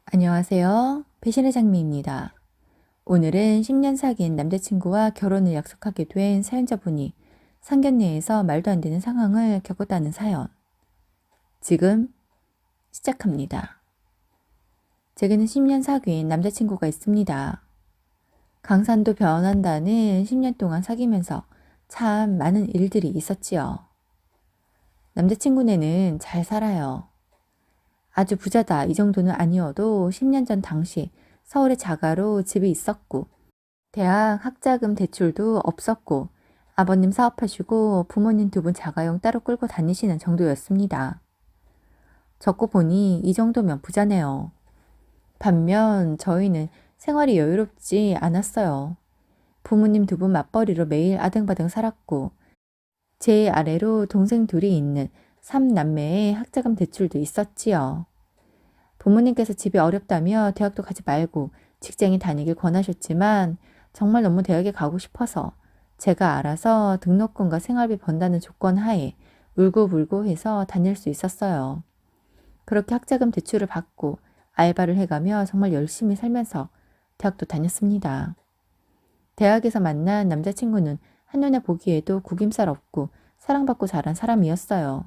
안녕하세요. 배신의 장미입니다. 오늘은 10년 사귄 남자친구와 결혼을 약속하게 된 사연자분이 상견례에서 말도 안 되는 상황을 겪었다는 사연. 지금 시작합니다. 제게는 10년 사귄 남자친구가 있습니다. 강산도 변한다는 10년 동안 사귀면서 참 많은 일들이 있었지요. 남자친구네는 잘 살아요. 아주 부자다 이 정도는 아니어도 10년 전 당시 서울의 자가로 집이 있었고 대학 학자금 대출도 없었고 아버님 사업하시고 부모님 두 분 자가용 따로 끌고 다니시는 정도였습니다. 적고 보니 이 정도면 부자네요. 반면 저희는 생활이 여유롭지 않았어요. 부모님 두 분 맞벌이로 매일 아등바등 살았고 제 아래로 동생 둘이 있는 3남매의 학자금 대출도 있었지요. 부모님께서 집이 어렵다며 대학도 가지 말고 직장에 다니길 권하셨지만 정말 너무 대학에 가고 싶어서 제가 알아서 등록금과 생활비 번다는 조건 하에 울고불고 해서 다닐 수 있었어요. 그렇게 학자금 대출을 받고 알바를 해가며 정말 열심히 살면서 대학도 다녔습니다. 대학에서 만난 남자친구는 한눈에 보기에도 구김살 없고 사랑받고 자란 사람이었어요.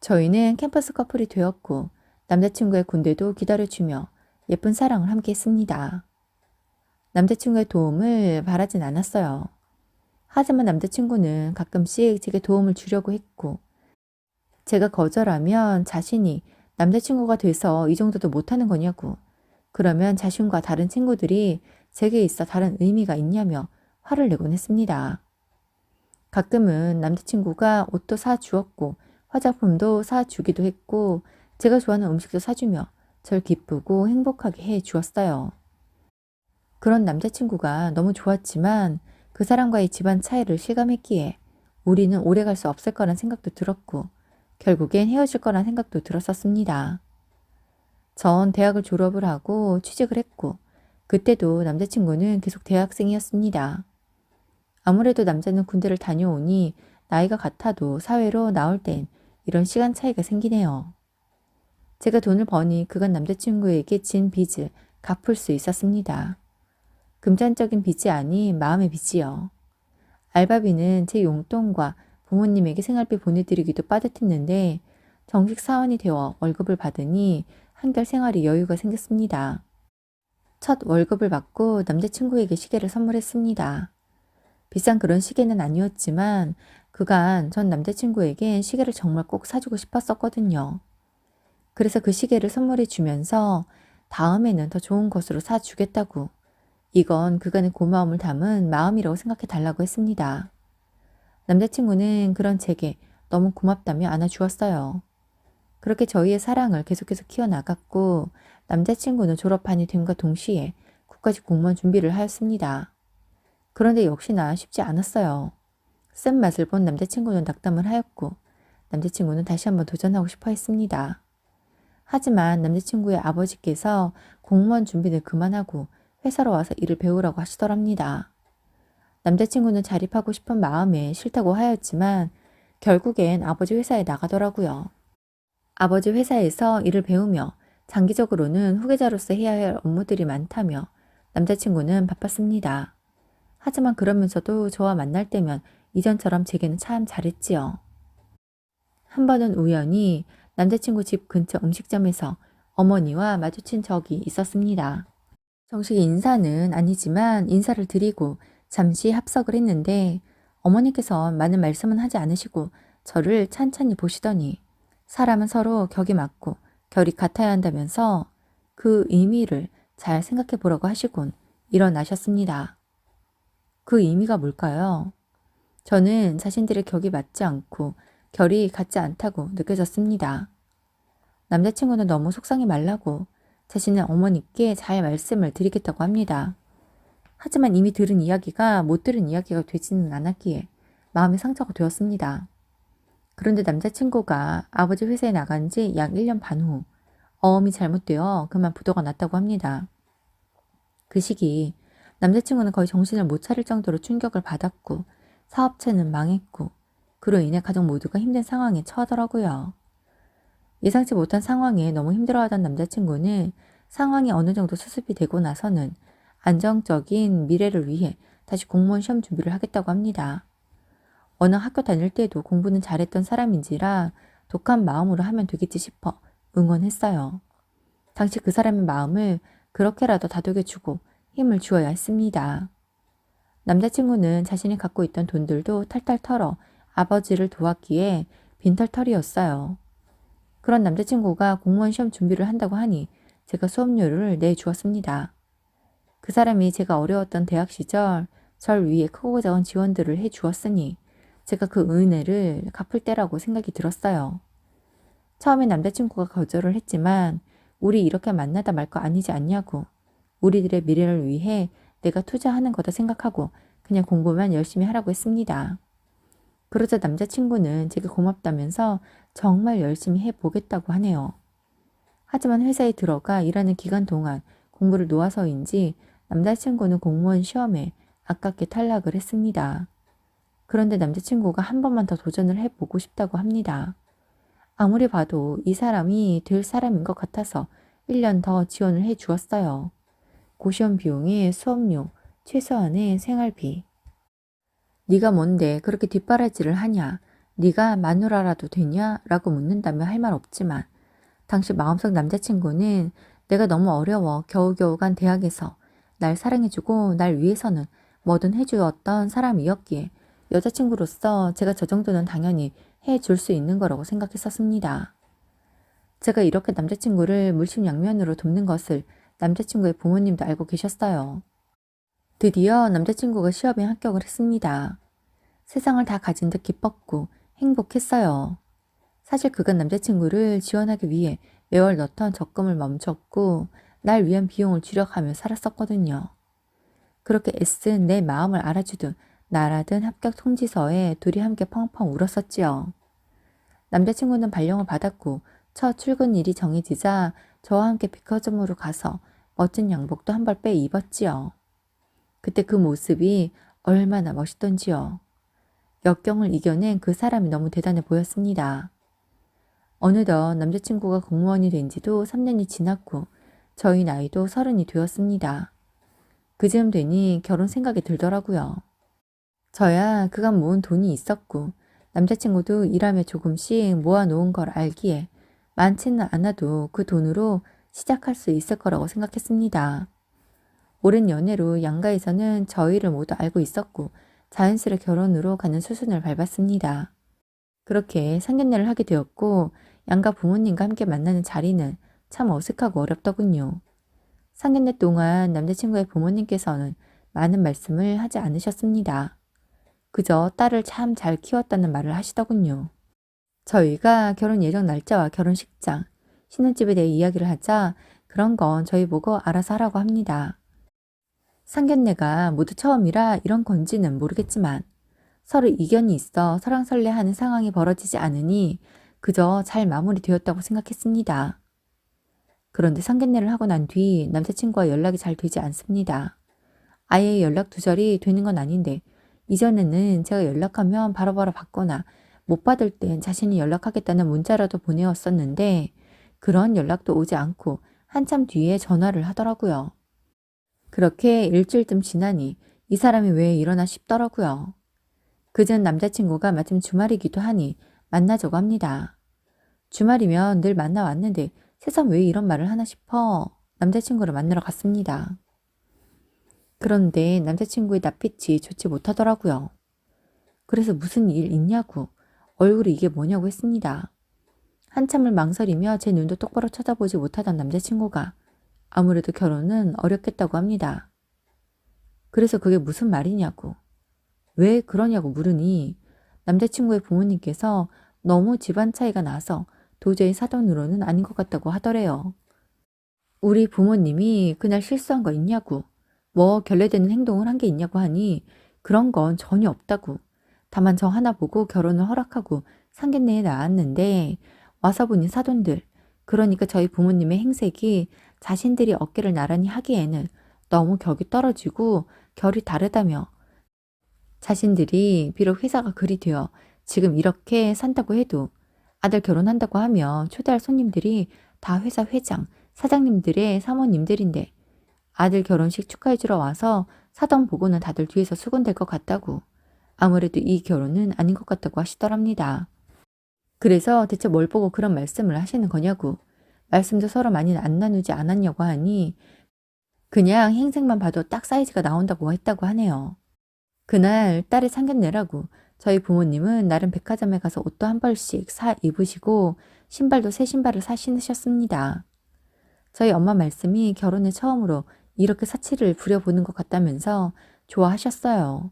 저희는 캠퍼스 커플이 되었고 남자친구의 군대도 기다려주며 예쁜 사랑을 함께 했습니다. 남자친구의 도움을 바라진 않았어요. 하지만 남자친구는 가끔씩 제게 도움을 주려고 했고 제가 거절하면 자신이 남자친구가 돼서 이 정도도 못하는 거냐고, 그러면 자신과 다른 친구들이 제게 있어 다른 의미가 있냐며 화를 내곤 했습니다. 가끔은 남자친구가 옷도 사주었고 화장품도 사주기도 했고 제가 좋아하는 음식도 사주며 절 기쁘고 행복하게 해 주었어요. 그런 남자친구가 너무 좋았지만 그 사람과의 집안 차이를 실감했기에 우리는 오래 갈 수 없을 거란 생각도 들었고 결국엔 헤어질 거란 생각도 들었었습니다. 전 대학을 졸업을 하고 취직을 했고 그때도 남자친구는 계속 대학생이었습니다. 아무래도 남자는 군대를 다녀오니 나이가 같아도 사회로 나올 땐 이런 시간 차이가 생기네요. 제가 돈을 버니 그간 남자친구에게 진 빚을 갚을 수 있었습니다. 금전적인 빚이 아닌 마음의 빚이요. 알바비는 제 용돈과 부모님에게 생활비 보내드리기도 빠듯했는데 정식 사원이 되어 월급을 받으니 한결 생활이 여유가 생겼습니다. 첫 월급을 받고 남자친구에게 시계를 선물했습니다. 비싼 그런 시계는 아니었지만 그간 전 남자친구에게 시계를 정말 꼭 사주고 싶었었거든요. 그래서 그 시계를 선물해 주면서 다음에는 더 좋은 것으로 사주겠다고, 이건 그간의 고마움을 담은 마음이라고 생각해 달라고 했습니다. 남자친구는 그런 제게 너무 고맙다며 안아주었어요. 그렇게 저희의 사랑을 계속해서 키워나갔고 남자친구는 졸업반이 됨과 동시에 국가직 공무원 준비를 하였습니다. 그런데 역시나 쉽지 않았어요. 쓴맛을 본 남자친구는 낙담을 하였고 남자친구는 다시 한번 도전하고 싶어 했습니다. 하지만 남자친구의 아버지께서 공무원 준비를 그만하고 회사로 와서 일을 배우라고 하시더랍니다. 남자친구는 자립하고 싶은 마음에 싫다고 하였지만 결국엔 아버지 회사에 나가더라고요. 아버지 회사에서 일을 배우며 장기적으로는 후계자로서 해야 할 업무들이 많다며 남자친구는 바빴습니다. 하지만 그러면서도 저와 만날 때면 이전처럼 제게는 참 잘했지요. 한 번은 우연히 남자친구 집 근처 음식점에서 어머니와 마주친 적이 있었습니다. 정식 인사는 아니지만 인사를 드리고 잠시 합석을 했는데 어머니께서 많은 말씀은 하지 않으시고 저를 찬찬히 보시더니 사람은 서로 격이 맞고 결이 같아야 한다면서 그 의미를 잘 생각해 보라고 하시곤 일어나셨습니다. 그 의미가 뭘까요? 저는 자신들의 격이 맞지 않고 결이 같지 않다고 느껴졌습니다. 남자친구는 너무 속상해 말라고 자신은 어머니께 잘 말씀을 드리겠다고 합니다. 하지만 이미 들은 이야기가 못 들은 이야기가 되지는 않았기에 마음의 상처가 되었습니다. 그런데 남자친구가 아버지 회사에 나간 지 약 1년 반 후 어음이 잘못되어 그만 부도가 났다고 합니다. 그 시기 남자친구는 거의 정신을 못 차릴 정도로 충격을 받았고 사업체는 망했고 그로 인해 가족 모두가 힘든 상황에 처하더라고요. 예상치 못한 상황에 너무 힘들어하던 남자친구는 상황이 어느 정도 수습이 되고 나서는 안정적인 미래를 위해 다시 공무원 시험 준비를 하겠다고 합니다. 워낙 학교 다닐 때도 공부는 잘했던 사람인지라 독한 마음으로 하면 되겠지 싶어 응원했어요. 당시 그 사람의 마음을 그렇게라도 다독여주고 힘을 주어야 했습니다. 남자친구는 자신이 갖고 있던 돈들도 탈탈 털어 아버지를 도왔기에 빈털터리였어요. 그런 남자친구가 공무원 시험 준비를 한다고 하니 제가 수업료를 내주었습니다. 그 사람이 제가 어려웠던 대학 시절 절 위해 크고 작은 지원들을 해주었으니 제가 그 은혜를 갚을 때라고 생각이 들었어요. 처음에 남자친구가 거절을 했지만 우리 이렇게 만나다 말 거 아니지 않냐고, 우리들의 미래를 위해 내가 투자하는 거다 생각하고 그냥 공부만 열심히 하라고 했습니다. 그러자 남자친구는 제게 고맙다면서 정말 열심히 해보겠다고 하네요. 하지만 회사에 들어가 일하는 기간 동안 공부를 놓아서인지 남자친구는 공무원 시험에 아깝게 탈락을 했습니다. 그런데 남자친구가 한 번만 더 도전을 해보고 싶다고 합니다. 아무리 봐도 이 사람이 될 사람인 것 같아서 1년 더 지원을 해 주었어요. 고시원 비용에 수업료, 최소한의 생활비. 네가 뭔데 그렇게 뒷바라지를 하냐? 네가 마누라라도 되냐? 라고 묻는다면 할 말 없지만 당시 마음속 남자친구는 내가 너무 어려워 겨우겨우 간 대학에서 날 사랑해주고 날 위해서는 뭐든 해주었던 사람이었기에 여자친구로서 제가 저 정도는 당연히 해줄 수 있는 거라고 생각했었습니다. 제가 이렇게 남자친구를 물심양면으로 돕는 것을 남자친구의 부모님도 알고 계셨어요. 드디어 남자친구가 시험에 합격을 했습니다. 세상을 다 가진 듯 기뻤고 행복했어요. 사실 그간 남자친구를 지원하기 위해 매월 넣던 적금을 멈췄고 날 위한 비용을 줄여가며 살았었거든요. 그렇게 애쓴 내 마음을 알아주듯 날아든 합격 통지서에 둘이 함께 펑펑 울었었지요. 남자친구는 발령을 받았고 첫 출근일이 정해지자 저와 함께 백화점으로 가서 멋진 양복도 한 벌 빼 입었지요. 그때 그 모습이 얼마나 멋있던지요. 역경을 이겨낸 그 사람이 너무 대단해 보였습니다. 어느덧 남자친구가 공무원이 된 지도 3년이 지났고 저희 나이도 30이 되었습니다. 그즈음 되니 결혼 생각이 들더라고요. 저야 그간 모은 돈이 있었고 남자친구도 일하며 조금씩 모아놓은 걸 알기에 많지는 않아도 그 돈으로 시작할 수 있을 거라고 생각했습니다. 오랜 연애로 양가에서는 저희를 모두 알고 있었고 자연스레 결혼으로 가는 수순을 밟았습니다. 그렇게 상견례를 하게 되었고 양가 부모님과 함께 만나는 자리는 참 어색하고 어렵더군요. 상견례 동안 남자친구의 부모님께서는 많은 말씀을 하지 않으셨습니다. 그저 딸을 참 잘 키웠다는 말을 하시더군요. 저희가 결혼 예정 날짜와 결혼식장, 신혼집에 대해 이야기를 하자 그런 건 저희 보고 알아서 하라고 합니다. 상견례가 모두 처음이라 이런 건지는 모르겠지만 서로 이견이 있어 설왕설래하는 상황이 벌어지지 않으니 그저 잘 마무리되었다고 생각했습니다. 그런데 상견례를 하고 난 뒤 남자친구와 연락이 잘 되지 않습니다. 아예 연락 두절이 되는 건 아닌데 이전에는 제가 연락하면 바로바로 받거나 못 받을 땐 자신이 연락하겠다는 문자라도 보내왔었는데 그런 연락도 오지 않고 한참 뒤에 전화를 하더라고요. 그렇게 일주일쯤 지나니 이 사람이 왜 이러나 싶더라고요. 그전 남자친구가 마침 주말이기도 하니 만나자고 합니다. 주말이면 늘 만나왔는데 세상 왜 이런 말을 하나 싶어 남자친구를 만나러 갔습니다. 그런데 남자친구의 낯빛이 좋지 못하더라고요. 그래서 무슨 일 있냐고 얼굴이 이게 뭐냐고 했습니다. 한참을 망설이며 제 눈도 똑바로 쳐다보지 못하던 남자친구가 아무래도 결혼은 어렵겠다고 합니다. 그래서 그게 무슨 말이냐고 왜 그러냐고 물으니 남자친구의 부모님께서 너무 집안 차이가 나서 도저히 사돈으로는 아닌 것 같다고 하더래요. 우리 부모님이 그날 실수한 거 있냐고 뭐 결례되는 행동을 한 게 있냐고 하니 그런 건 전혀 없다고 다만 저 하나 보고 결혼을 허락하고 상견례에 나왔는데 와서 보니 사돈들 그러니까 저희 부모님의 행색이 자신들이 어깨를 나란히 하기에는 너무 격이 떨어지고 결이 다르다며 자신들이 비록 회사가 그리 되어 지금 이렇게 산다고 해도 아들 결혼한다고 하면 초대할 손님들이 다 회사 회장, 사장님들의 사모님들인데 아들 결혼식 축하해주러 와서 사돈 보고는 다들 뒤에서 수군될 것 같다고. 아무래도 이 결혼은 아닌 것 같다고 하시더랍니다. 그래서 대체 뭘 보고 그런 말씀을 하시는 거냐고. 말씀도 서로 많이 안 나누지 않았냐고 하니 그냥 행색만 봐도 딱 사이즈가 나온다고 했다고 하네요. 그날 딸의 상견례라고 저희 부모님은 나름 백화점에 가서 옷도 한 벌씩 사 입으시고 신발도 새 신발을 사 신으셨습니다. 저희 엄마 말씀이 결혼에 처음으로 이렇게 사치를 부려보는 것 같다면서 좋아하셨어요.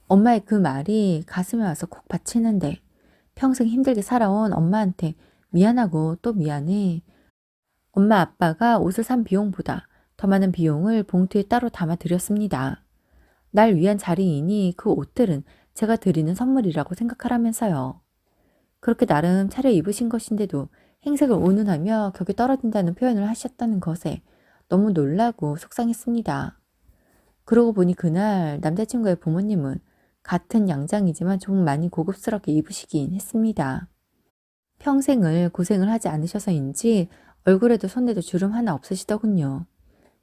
엄마의 그 말이 가슴에 와서 콕 받치는데 평생 힘들게 살아온 엄마한테 미안하고 또 미안해. 엄마 아빠가 옷을 산 비용보다 더 많은 비용을 봉투에 따로 담아 드렸습니다. 날 위한 자리이니 그 옷들은 제가 드리는 선물이라고 생각하라면서요. 그렇게 나름 차려 입으신 것인데도 행색을 운운하며 격이 떨어진다는 표현을 하셨다는 것에 너무 놀라고 속상했습니다. 그러고 보니 그날 남자친구의 부모님은 같은 양장이지만 좀 많이 고급스럽게 입으시긴 했습니다. 평생을 고생을 하지 않으셔서인지 얼굴에도 손에도 주름 하나 없으시더군요.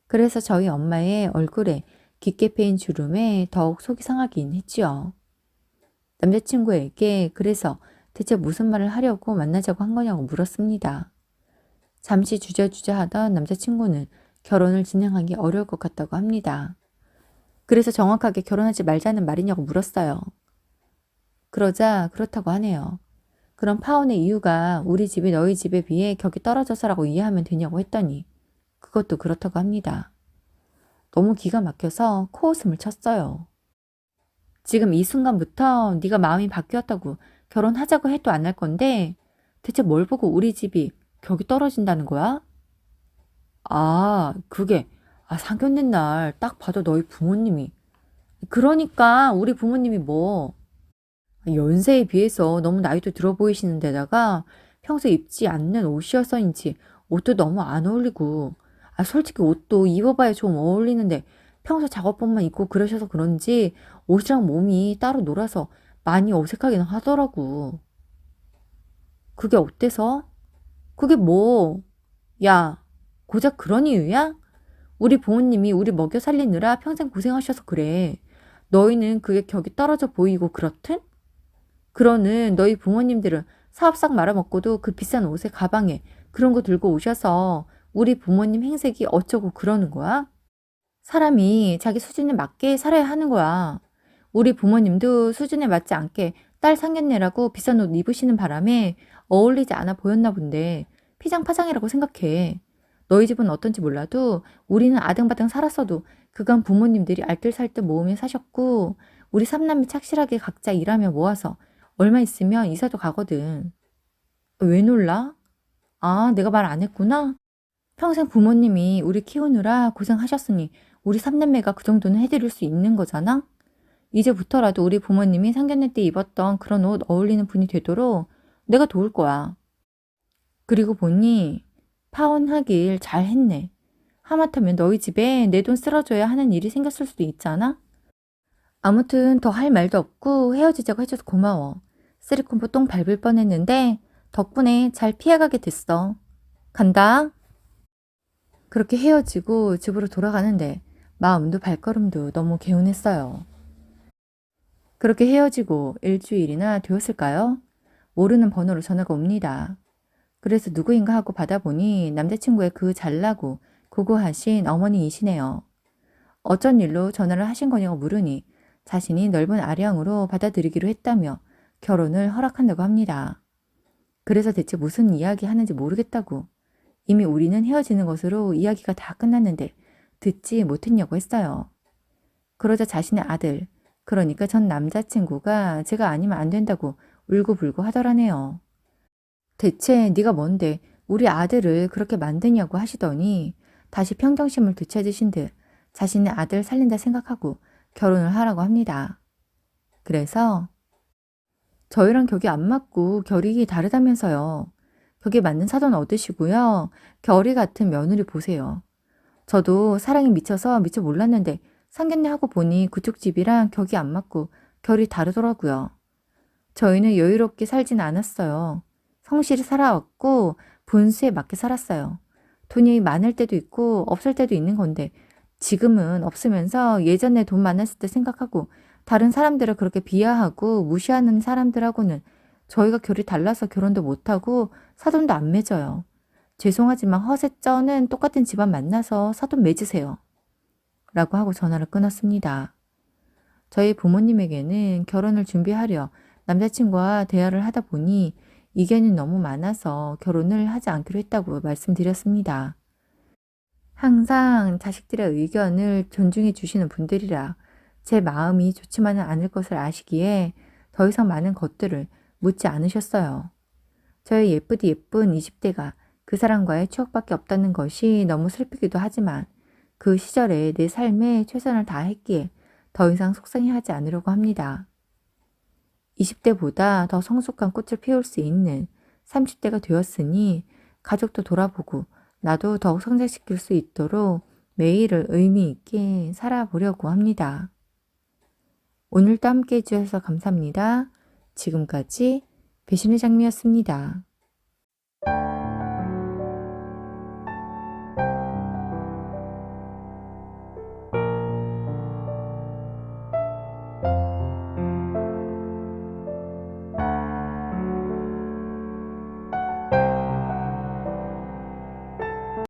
그래서 저희 엄마의 얼굴에 깊게 패인 주름에 더욱 속이 상하긴 했지요. 남자친구에게 그래서 대체 무슨 말을 하려고 만나자고 한 거냐고 물었습니다. 잠시 주저주저 하던 남자친구는 결혼을 진행하기 어려울 것 같다고 합니다. 그래서 정확하게 결혼하지 말자는 말이냐고 물었어요. 그러자 그렇다고 하네요. 그럼 파혼의 이유가 우리 집이 너희 집에 비해 격이 떨어져서라고 이해하면 되냐고 했더니 그것도 그렇다고 합니다. 너무 기가 막혀서 코웃음을 쳤어요. 지금 이 순간부터 네가 마음이 바뀌었다고 결혼하자고 해도 안 할 건데 대체 뭘 보고 우리 집이 격이 떨어진다는 거야? 그게 상견례 날 딱 봐도 너희 부모님이 그러니까 우리 부모님이 뭐 연세에 비해서 너무 나이도 들어 보이시는 데다가 평소에 입지 않는 옷이어서인지 옷도 너무 안 어울리고 솔직히 옷도 입어봐야 좀 어울리는데 평소 작업복만 입고 그러셔서 그런지 옷이랑 몸이 따로 놀아서 많이 어색하긴 하더라고. 그게 어때서? 그게 뭐? 야, 고작 그런 이유야? 우리 부모님이 우리 먹여 살리느라 평생 고생하셔서 그래. 너희는 그게 격이 떨어져 보이고 그렇든? 그러는 너희 부모님들은 사업 싹 말아먹고도 그 비싼 옷에 가방에 그런 거 들고 오셔서 우리 부모님 행색이 어쩌고 그러는 거야? 사람이 자기 수준에 맞게 살아야 하는 거야. 우리 부모님도 수준에 맞지 않게 딸 상견례라고 비싼 옷 입으시는 바람에 어울리지 않아 보였나 본데 피장파장이라고 생각해. 너희 집은 어떤지 몰라도 우리는 아등바등 살았어도 그간 부모님들이 알뜰살뜰 모으며 사셨고 우리 삼남매 착실하게 각자 일하며 모아서 얼마 있으면 이사도 가거든. 왜 놀라? 내가 말 안 했구나? 평생 부모님이 우리 키우느라 고생하셨으니 우리 삼남매가 그 정도는 해드릴 수 있는 거잖아? 이제부터라도 우리 부모님이 상견례 때 입었던 그런 옷 어울리는 분이 되도록 내가 도울 거야. 그리고 보니 파혼하길 잘했네. 하마터면 너희 집에 내 돈 쓸어줘야 하는 일이 생겼을 수도 있잖아? 아무튼 더 할 말도 없고 헤어지자고 해줘서 고마워. 쓰리콤보 똥 밟을 뻔했는데 덕분에 잘 피해가게 됐어. 간다. 그렇게 헤어지고 집으로 돌아가는데 마음도 발걸음도 너무 개운했어요. 그렇게 헤어지고 일주일이나 되었을까요? 모르는 번호로 전화가 옵니다. 그래서 누구인가 하고 받아보니 남자친구의 그 잘나고 고고하신 어머니이시네요. 어쩐 일로 전화를 하신 거냐고 물으니 자신이 넓은 아량으로 받아들이기로 했다며 결혼을 허락한다고 합니다. 그래서 대체 무슨 이야기 하는지 모르겠다고. 이미 우리는 헤어지는 것으로 이야기가 다 끝났는데 듣지 못했냐고 했어요. 그러자 자신의 아들, 그러니까 전 남자친구가 제가 아니면 안 된다고 울고불고 하더라네요. 대체 네가 뭔데 우리 아들을 그렇게 만드냐고 하시더니 다시 평정심을 되찾으신 듯 자신의 아들 살린다 생각하고 결혼을 하라고 합니다. 그래서 저희랑 격이 안 맞고 결이 다르다면서요. 격에 맞는 사돈 얻으시고요. 결이 같은 며느리 보세요. 저도 사랑에 미쳐서 미처 몰랐는데 상견례 하고 보니 그쪽 집이랑 격이 안 맞고 결이 다르더라고요. 저희는 여유롭게 살진 않았어요. 성실히 살아왔고 분수에 맞게 살았어요. 돈이 많을 때도 있고 없을 때도 있는 건데 지금은 없으면서 예전에 돈 많았을 때 생각하고 다른 사람들을 그렇게 비하하고 무시하는 사람들하고는 저희가 결이 달라서 결혼도 못하고 사돈도 안 맺어요. 죄송하지만 허세쩌는 똑같은 집안 만나서 사돈 맺으세요. 라고 하고 전화를 끊었습니다. 저희 부모님에게는 결혼을 준비하려 남자친구와 대화를 하다 보니 이견이 너무 많아서 결혼을 하지 않기로 했다고 말씀드렸습니다. 항상 자식들의 의견을 존중해 주시는 분들이라 제 마음이 좋지만은 않을 것을 아시기에 더 이상 많은 것들을 묻지 않으셨어요. 저의 예쁘디 예쁜 20대가 그 사람과의 추억밖에 없다는 것이 너무 슬프기도 하지만 그 시절에 내 삶에 최선을 다했기에 더 이상 속상해하지 않으려고 합니다. 20대보다 더 성숙한 꽃을 피울 수 있는 30대가 되었으니 가족도 돌아보고 나도 더욱 성장시킬 수 있도록 매일을 의미 있게 살아보려고 합니다. 오늘도 함께 해주셔서 감사합니다. 지금까지 배신의 장미였습니다.